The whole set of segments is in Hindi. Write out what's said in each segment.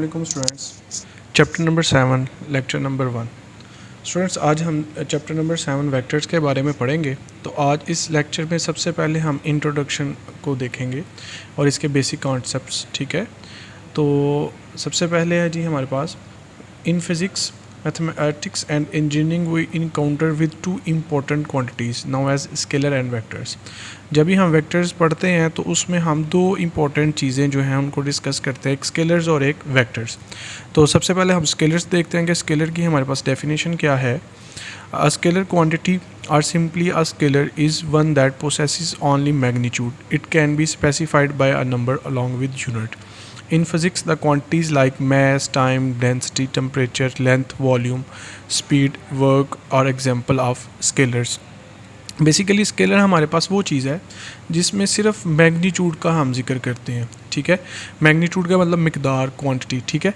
वालेकुम students. Chapter number 7 lecture number 1। Students, आज हम चैप्टर नंबर 7 वेक्टर्स के बारे में पढ़ेंगे। तो आज इस लेक्चर में सबसे पहले हम इंट्रोडक्शन को देखेंगे और इसके बेसिक कॉन्सेप्ट्स। ठीक है, तो सबसे पहले है जी हमारे पास in physics, mathematics and engineering we encounter with two important quantities now as scalar and vectors. जब भी हम वेक्टर्स पढ़ते हैं तो उसमें हम दो इम्पॉर्टेंट चीज़ें जो हैं उनको डिस्कस करते हैं, एक स्केलर्स और एक वेक्टर्स। तो सबसे पहले हम स्केलर्स देखते हैं कि स्केलर की हमारे पास डेफिनेशन क्या है। A scalar quantity or simply a scalar is one that possesses only magnitude. It can be specified by a number along with unit. In physics, the quantities like mass, time, density, temperature, length, volume, speed, work are example of scalars. Basically scalar हमारे पास वो चीज़ है जिसमें सिर्फ मैग्नीट्यूड का हम जिक्र करते हैं। ठीक है, मैग्नीट्यूड का मतलब मिकदार, क्वांटिटी। ठीक है,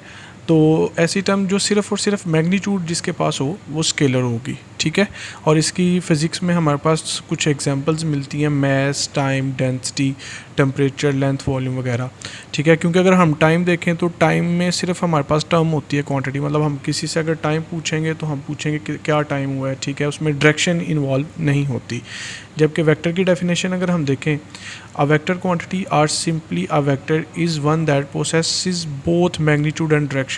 तो ऐसी टर्म जो सिर्फ और सिर्फ मैग्नीट्यूड जिसके पास हो वो स्केलर होगी। ठीक है, और इसकी फ़िज़िक्स में हमारे पास कुछ एग्जांपल्स मिलती हैं, mass, time, density, temperature, length, volume वगैरह। ठीक है, क्योंकि अगर हम टाइम देखें तो टाइम में सिर्फ हमारे पास टर्म होती है क्वांटिटी, मतलब हम किसी से अगर टाइम पूछेंगे तो हम पूछेंगे कि क्या टाइम हुआ है। ठीक है, उसमें डायरेक्शन इन्वॉल्व नहीं होती। जबकि वेक्टर की डेफिनेशन अगर हम देखें, a vector quantity or simply a vector is one that possesses both magnitude and direction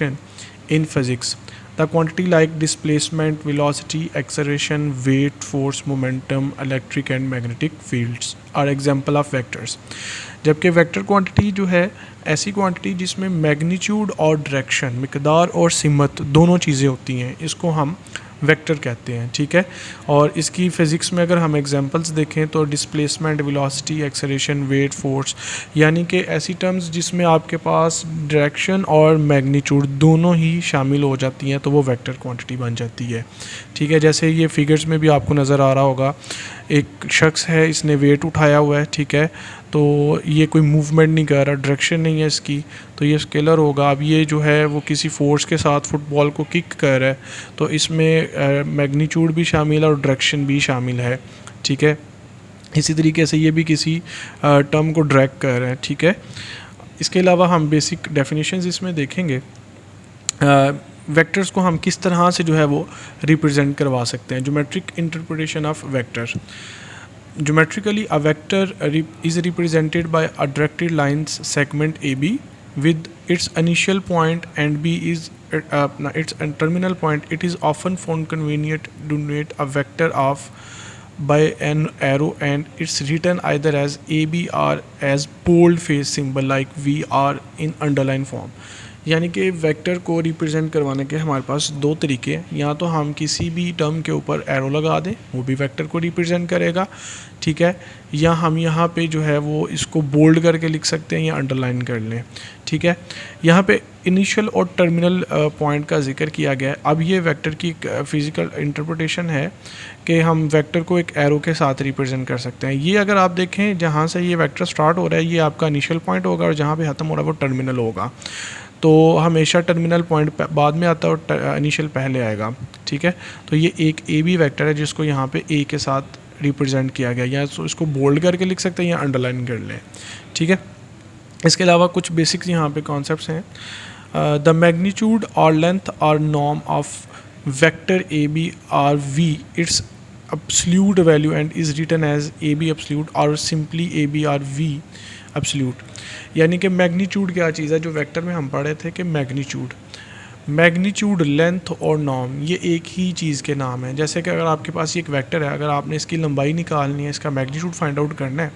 in physics. The quantity like displacement, velocity, acceleration, weight, force, momentum, electric and magnetic fields are example of vectors. जबकि वेक्टर क्वांटिटी जो है ऐसी क्वांटिटी जिसमें मैग्नीट्यूड और डायरेक्शन, मिकदार और सिमत दोनों चीज़ें होती हैं, इसको हम वेक्टर कहते हैं। ठीक है, और इसकी फ़िज़िक्स में अगर हम एग्जांपल्स देखें तो displacement, velocity, acceleration, weight, force, यानी कि ऐसी टर्म्स जिसमें आपके पास डायरेक्शन और मैग्नीट्यूड दोनों ही शामिल हो जाती हैं तो वो वेक्टर क्वांटिटी बन जाती है। ठीक है, जैसे ये फिगर्स में भी आपको नज़र आ रहा होगा, एक शख्स है, इसने वेट उठाया हुआ है। ठीक है, तो ये कोई मूवमेंट नहीं कर रहा, डायरेक्शन नहीं है इसकी, तो ये स्केलर होगा। अब ये जो है वो किसी फोर्स के साथ फुटबॉल को किक कर रहा है, तो इसमें मैग्नीट्यूड भी शामिल है और डायरेक्शन भी शामिल है। ठीक है, इसी तरीके से ये भी किसी टर्म को ड्रैग कर रहा है। ठीक है, इसके अलावा हम बेसिक डेफिनेशंस इसमें देखेंगे। वेक्टर्स को हम किस तरह से जो है वो रिप्रेजेंट करवा सकते हैं। Geometric interpretation of vector. Geometrically, a vector is represented by a directed lines segment AB with its initial point and B is its terminal point. It is often found convenient to denote a vector of by an arrow, and it's written either as AB or as bold-faced symbol like VR in underline form. यानी कि वेक्टर को रिप्रेजेंट करवाने के हमारे पास दो तरीके हैं। या तो हम किसी भी टर्म के ऊपर एरो लगा दें, वो भी वेक्टर को रिप्रेजेंट करेगा। ठीक है, या हम यहाँ पे जो है वो इसको बोल्ड करके लिख सकते हैं या अंडरलाइन कर लें। ठीक है, यहाँ पे इनिशियल और टर्मिनल पॉइंट का जिक्र किया गया है। अब ये वेक्टर की फिज़िकल इंटरप्रिटेशन है कि हम वेक्टर को एक एरो के साथ रिप्रेजेंट कर सकते हैं। ये अगर आप देखें, जहाँ से ये वेक्टर स्टार्ट हो रहा है ये आपका इनिशियल पॉइंट होगा और जहाँ पे ख़त्म हो रहा है वो टर्मिनल होगा। तो हमेशा टर्मिनल पॉइंट बाद में आता है और इनिशियल पहले आएगा। ठीक है, तो ये एक ए बी वेक्टर है जिसको यहाँ पे ए के साथ रिप्रेजेंट किया गया, या तो इसको बोल्ड करके लिख सकते हैं या अंडरलाइन कर लें। ठीक है, इसके अलावा कुछ बेसिक्स यहाँ पे कॉन्सेप्ट्स हैं। द मैग्नीट्यूड और लेंथ और norm of vector A B or v its absolute value and is written as AB absolute or simply AB or V absolute। यानी कि मैग्नीट्यूड क्या चीज़ है, जो वेक्टर में हम पढ़े थे कि मैग्नीट्यूड, लेंथ और नॉर्म ये एक ही चीज़ के नाम हैं। जैसे कि अगर आपके पास ये एक वेक्टर है, अगर आपने इसकी लंबाई निकालनी है, इसका मैग्नीट्यूड फाइंड आउट करना है,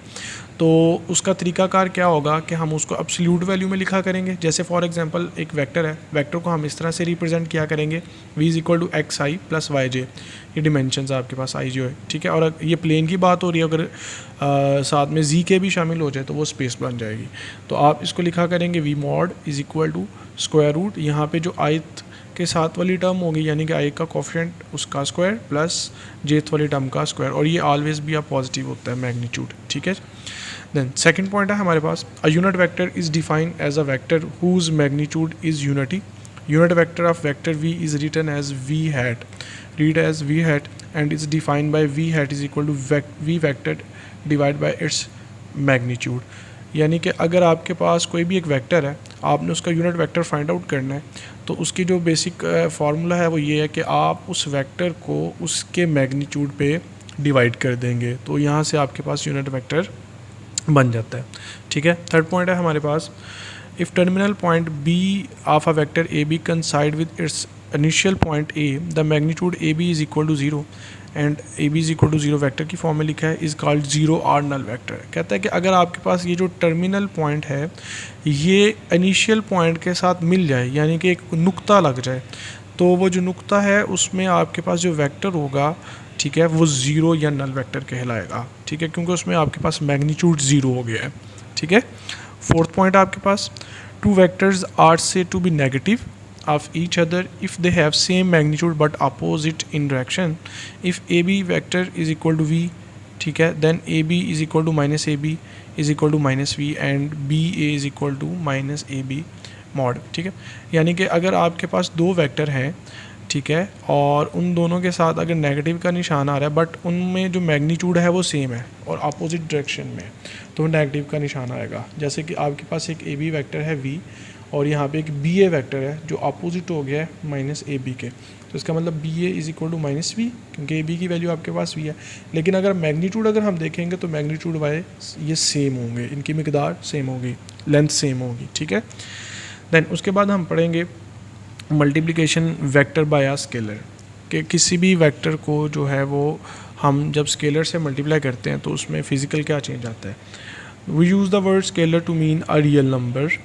तो उसका तरीकाकार क्या होगा कि हम उसको एब्सोल्यूट वैल्यू में लिखा करेंगे। जैसे फॉर एग्जांपल एक वेक्टर है, वेक्टर को हम इस तरह से रिप्रेजेंट किया करेंगे, v is equal to X I plus Y J, ये डिमेंशंस आपके पास आई जो है। ठीक है, और ये प्लेन की बात हो रही है, अगर साथ में z के भी शामिल हो जाए तो वो स्पेस बन जाएगी। तो आप इसको लिखा करेंगे v mod is equal to square root, यहाँ पे जो आयत के साथ वाली टर्म होगी यानी कि आई का कोफिशिएंट उसका स्क्वायर प्लस जेथ वाली टर्म का स्क्वायर, और ये ऑलवेज भी आप पॉजिटिव होता है मैग्नीट्यूड। ठीक है, देन सेकंड पॉइंट है हमारे पास, a unit vector is defined as a vector whose magnitude is unity. Unit vector of vector v is written as v hat, read as v hat and is defined by v hat is equal to v vector divide by its magnitude. यानी कि अगर आपके पास कोई भी एक वेक्टर है आपने उसका यूनिट वेक्टर फाइंड आउट करना है। तो उसकी जो बेसिक फार्मूला है वो ये है कि आप उस वेक्टर को उसके मैग्नीट्यूड पे डिवाइड कर देंगे, तो यहाँ से आपके पास यूनिट वेक्टर बन जाता है। ठीक है, थर्ड पॉइंट है हमारे पास, if terminal point B of a vector A B coincide with its initial point A, the magnitude A B is equal to 0 and A B is equal to 0 vector की फॉर्म में लिखा है, is called 0 or null vector. कहता है कि अगर आपके पास ये जो टर्मिनल पॉइंट है ये इनिशियल पॉइंट के साथ मिल जाए, यानी कि एक नुक्ता लग जाए, तो वो जो नुक्ता है उसमें आपके पास जो वेक्टर होगा, ठीक है, वो 0 या नल वेक्टर कहलाएगा। ठीक है, क्योंकि उसमें आपके पास मैग्नीट्यूड 0 हो गया है। ठीक है, फोर्थ पॉइंट आपके पास, two vectors are said to be negative of each other if they have same magnitude but opposite in direction. If AB vector is equal to V, ठीक है, then AB is equal to minus AB is equal to minus V and BA is equal to minus AB mod। ठीक है, यानी कि अगर आपके पास दो वेक्टर हैं, ठीक है, और उन दोनों के साथ अगर नेगेटिव का निशान आ रहा है बट उनमें जो मैग्नीट्यूड है वो सेम है और अपोजिट डायरेक्शन में, तो नेगेटिव का निशान आएगा। जैसे कि आपके पास एक AB वेक्टर है V और यहाँ पे एक BA वेक्टर है जो अपोजिट हो गया है माइनस AB के, तो इसका मतलब BA is equal to minus V, क्योंकि AB की वैल्यू आपके पास V है। लेकिन अगर मैग्नीट्यूड अगर हम देखेंगे तो मैग्नीट्यूड वाई ये सेम होंगे, इनकी मिकदार सेम होगी, लेंथ सेम होगी। ठीक है, देन उसके बाद हम पढ़ेंगे multiplication vector by a scalar, कि किसी भी वेक्टर को जो है वो हम जब स्केलर से मल्टीप्लाई करते हैं तो उसमें फिजिकल क्या चेंज आता है। We use the word scalar to mean a real number.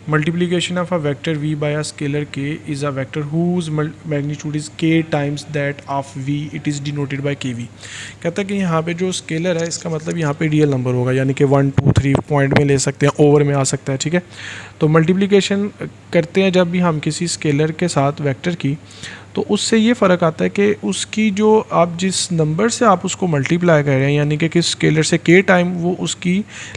Multiplication of a vector v by a scalar k is a vector whose magnitude is k times that of v. It is denoted by kv। कहता है कि यहाँ पे जो स्केलर है इसका मतलब यहाँ पे रियल नंबर होगा, यानी कि 1 2 3 पॉइंट में ले सकते हैं, ओवर में आ सकता है। ठीक है, तो मल्टीप्लिकेशन करते हैं जब भी हम किसी स्केलर के साथ वेक्टर की, तो उससे ये फ़र्क आता है कि उसकी जो आप जिस नंबर से आप उसको मल्टीप्लाई कर रहे हैं, यानी कि किस स्केलर से के टाइम वो उसकी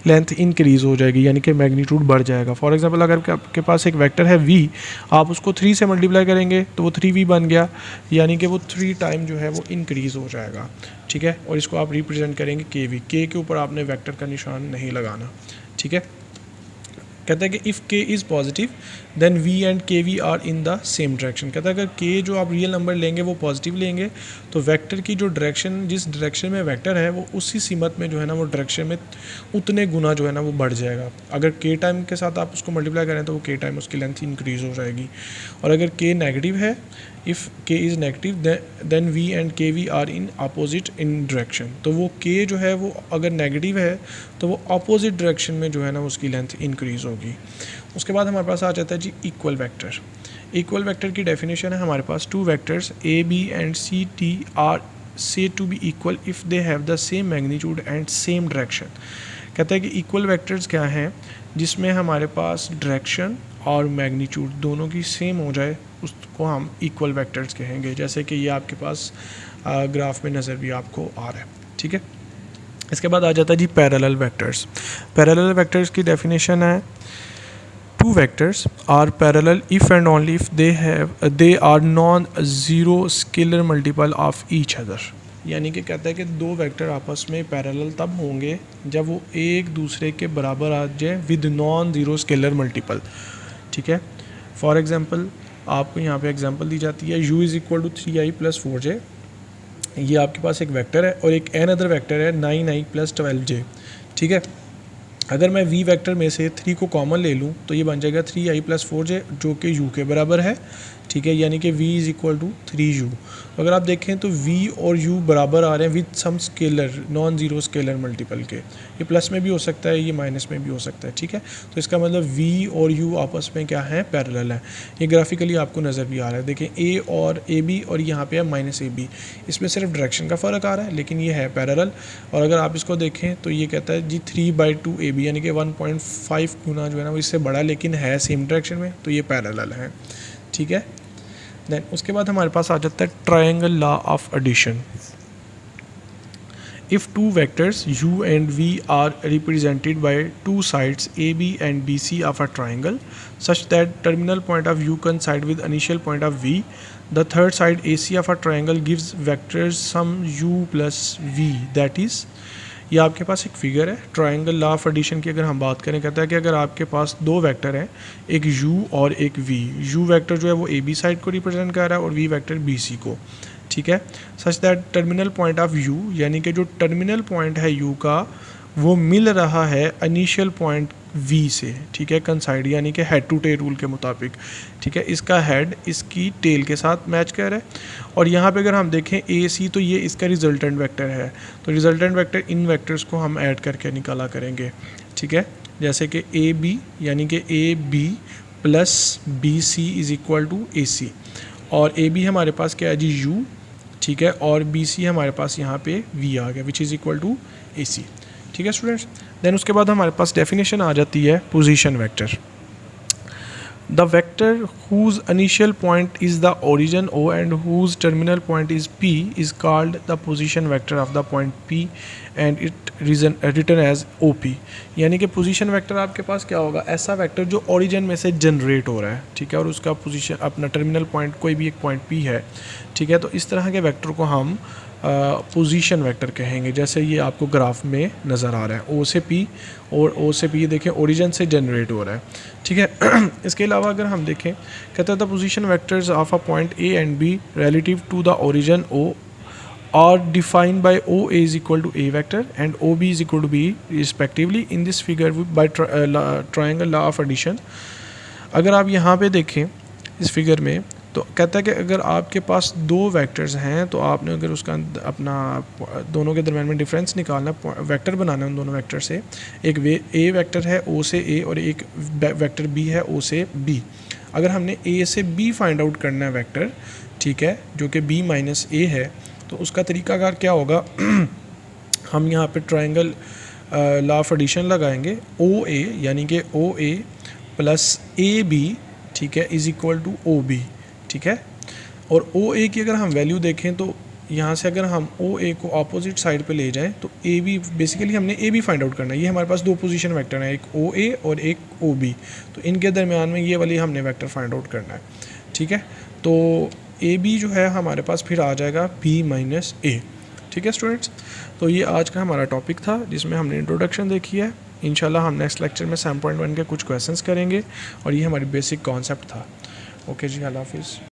लेंथ इंक्रीज़ हो जाएगी, यानी कि मैग्नीट्यूड बढ़ जाएगा। फॉर एग्जांपल अगर आपके पास एक वेक्टर है v, आप उसको 3 से मल्टीप्लाई करेंगे तो वो 3v बन गया, यानी कि वो 3 टाइम जो है वो इंक्रीज़ हो जाएगा। ठीक है, और इसको आप रिप्रेजेंट करेंगे kv, के ऊपर आपने वेक्टर का निशान नहीं लगाना। ठीक है, कहता है कि if k is positive then v and kv are in the same direction. कहता है अगर k जो आप रियल नंबर लेंगे वो पॉजिटिव लेंगे तो वेक्टर की जो डायरेक्शन, जिस डायरेक्शन में वेक्टर है वो उसी सीमत में जो है ना वो डायरेक्शन में उतने गुना जो है ना वो बढ़ जाएगा। अगर k टाइम के साथ आप उसको मल्टीप्लाई करें तो वो k टाइम उसकी लेंथ इंक्रीज़ हो जाएगी। और अगर k नेगेटिव है, if k is negative then v and kv are in opposite in direction, तो वो k जो है वो अगर नेगेटिव है तो वो अपोजिट डायरेक्शन में जो है ना उसकी लेंथ इंक्रीज़ होगी। उसके बाद हमारे पास आ जाता है जी इक्वल वेक्टर। इक्वल वेक्टर की डेफिनेशन है हमारे पास, two vectors A B and C D are said to be equal if they have the same magnitude and same direction. कहता है कि इक्वल वेक्टर्स क्या हैं, जिसमें हमारे पास डायरेक्शन और मैग्नीट्यूड दोनों की सेम हो जाए, उसको हम इक्वल वेक्टर्स कहेंगे। जैसे कि ये आपके पास ग्राफ में नज़र भी आपको आ रहा है। ठीक है, इसके बाद आ जाता है G parallel vectors. Parallel vectors की डेफिनेशन है, two vectors are parallel if and only if they are non zero scalar multiple of each other. यानी कि कहता है कि दो वेक्टर आपस में पैरेलल तब होंगे जब वो एक दूसरे के बराबर आ जाए with non zero scalar multiple. ठीक है, फॉर एग्जांपल आपको यहाँ पे एग्जांपल दी जाती है, u is equal to 3i plus 4j। ये आपके पास एक वेक्टर है और एक एन अदर वेक्टर है 9i प्लस 12j। ठीक है, अगर मैं v वेक्टर में से 3 को कॉमन ले लूँ तो ये बन जाएगा 3i प्लस 4j जो कि u के बराबर है। ठीक है, यानी कि v is equal to 3u। तो अगर आप देखें तो v और u बराबर आ रहे हैं with some scalar, non zero scalar multiple के। ये प्लस में भी हो सकता है, ये माइनस में भी हो सकता है। ठीक है, तो इसका मतलब v और u आपस में क्या है, पैरेलल है। ये ग्राफिकली आपको नज़र भी आ रहा है। देखें a और ab और यहाँ पे है माइनस ab, इसमें सिर्फ डायरेक्शन का फ़र्क आ रहा है लेकिन ये है पैरेलल। और अगर आप इसको देखें तो ये कहता है जी 3/2 ab, यानी कि 1.5 गुना जो है ना वो इससे बड़ा, लेकिन है सेम डायरेक्शन में, तो ये पैरेलल है। ठीक है, देन उसके बाद हमारे पास आ जाता है triangle law of addition. If two vectors u and v are represented by two sides ab and bc of a triangle such that terminal point of u coincide with initial point of v, the third side ac of a triangle gives vectors sum u plus v, that is, ये आपके पास एक फिगर है ट्रायंगल लॉ ऑफ एडिशन की। अगर हम बात करें, कहता है कि अगर आपके पास दो वेक्टर हैं, एक u और एक v, u वेक्टर जो है वो ab साइड को रिप्रेजेंट कर रहा है और v वेक्टर bc को, ठीक है, such that terminal point of u, यानी कि जो टर्मिनल पॉइंट है u का वो मिल रहा है इनिशियल पॉइंट v से, ठीक है, कंसाइड यानी कि हेड टू टेल रूल के मुताबिक, ठीक है, इसका हेड इसकी टेल के साथ मैच कर रहा है। और यहाँ पे अगर हम देखें AC, तो ये इसका रिजल्टेंट वेक्टर है, तो रिजल्टेंट वेक्टर इन वेक्टर्स को हम ऐड करके निकाला करेंगे, ठीक है, जैसे कि AB यानी कि AB plus BC is equal to AC, और AB हमारे पास क्या है जी U, ठीक है, और BC हमारे पास यहाँ पे V आ गया which is equal to AC, ठीक है स्टूडेंट्स। देन उसके बाद हमारे पास डेफिनेशन आ जाती है position vector. The vector whose initial point is the origin O and whose terminal point is P is called the position vector of the point P and it written as OP। यानी कि पोजीशन वेक्टर आपके पास क्या होगा, ऐसा वेक्टर जो ओरिजिन में से जनरेट हो रहा है, ठीक है, और उसका पोजीशन अपना टर्मिनल पॉइंट कोई भी एक पॉइंट P है, ठीक है, तो इस तरह के वेक्टर को हम पोजीशन वेक्टर कहेंगे। जैसे ये आपको ग्राफ में नज़र आ रहा है, O से P और O से P देखें ओरिजिन से जनरेट हो रहा है, ठीक है। इसके अलावा अगर हम देखें, कहता है the position vectors of a point A and B relative to the origin O are defined by OA is equal to A vector and OB is equal to B respectively in this figure by triangle law of addition। अगर आप यहाँ पे देखें इस फिगर में, तो कहता है कि अगर आपके पास दो वेक्टर्स हैं तो आपने अगर उसका अपना दोनों के दरम्यान में डिफरेंस निकालना, वेक्टर बनाना है उन दोनों वेक्टर से, एक ए वेक्टर है O से A और एक वेक्टर B है O से B। अगर हमने A से B फाइंड आउट करना है वेक्टर, ठीक है, जो कि B माइनस A है, तो उसका तरीकाकार क्या होगा हम यहाँ पे ट्रायंगल लॉ ऑफ एडिशन लगाएंगे, OA यानी कि OA प्लस AB, ठीक है, इज़ इक्वल टू OB, ठीक है, और OA की अगर हम वैल्यू देखें तो यहाँ से अगर हम OA को अपोजिट साइड पे ले जाएं तो AB बेसिकली हमने AB फाइंड आउट करना है। ये हमारे पास दो पोजीशन वेक्टर हैं, एक OA और एक OB, तो इनके दरमियान में ये वाली हमने वेक्टर फाइंड आउट करना है, ठीक है, तो AB जो है हमारे पास फिर आ जाएगा B माइनस A, ठीक है स्टूडेंट्स। तो ये आज का हमारा टॉपिक था जिसमें हमने इंट्रोडक्शन देखी है। इंशाल्लाह हम नेक्स्ट लेक्चर में 7.1 के कुछ क्वेश्चंस करेंगे और ये हमारी बेसिक कॉन्सेप्ट था। ओके जी, अल्लाह हाफिज़।